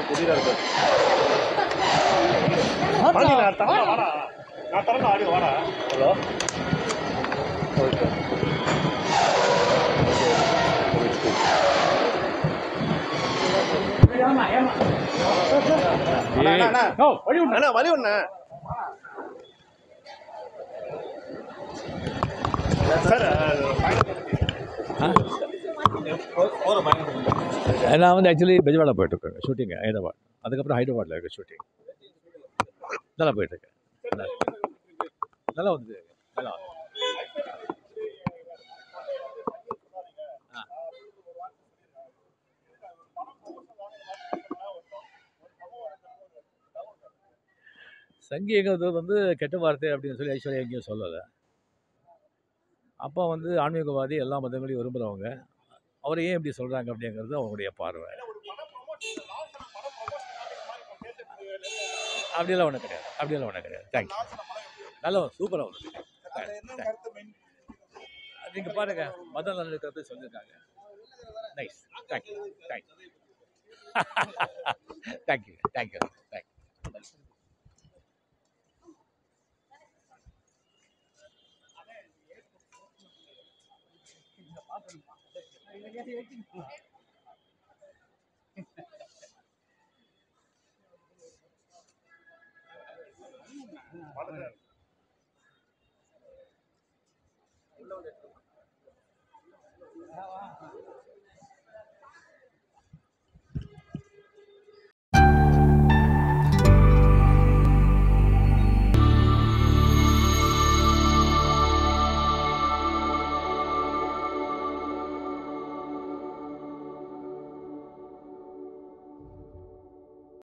புதிதாக இருக்காது. நான் தரேன் ஆடி வாடா. ஹலோ ஓகே வழி ஒண்ணு சார். நான் வந்து ஆக்சுவலி பெஜவாடா போயிட்டுருக்கேன் ஷூட்டிங் ஹைதராபாத். அதுக்கப்புறம் ஹைதராபாத்தில் இருக்க ஷூட்டிங் நல்லா போயிட்டுருக்கேன். நல்லா வந்து நல்லா சங்கிங்கிறது வந்து கெட்ட வார்த்தை அப்படின்னு சொல்லி ஐஸ்வர்யா எங்கேயும் சொல்லலை. அப்பா வந்து ஆன்மீகவாதி, எல்லா மதங்களையும் விரும்புகிறவங்க. அவரை ஏன் இப்படி சொல்கிறாங்க அப்படிங்கிறது அவங்களுடைய பார்வை. அப்படியெல்லாம் ஒன்றும் கிடையாது. தேங்க்யூ. நல்லா சூப்பராக வந்து நீங்கள் பாருங்கள், மத நல்லிணக்கத்தை சொல்லியிருக்காங்க. நைஸ். தேங்க்யூ. பார்த்துட்டு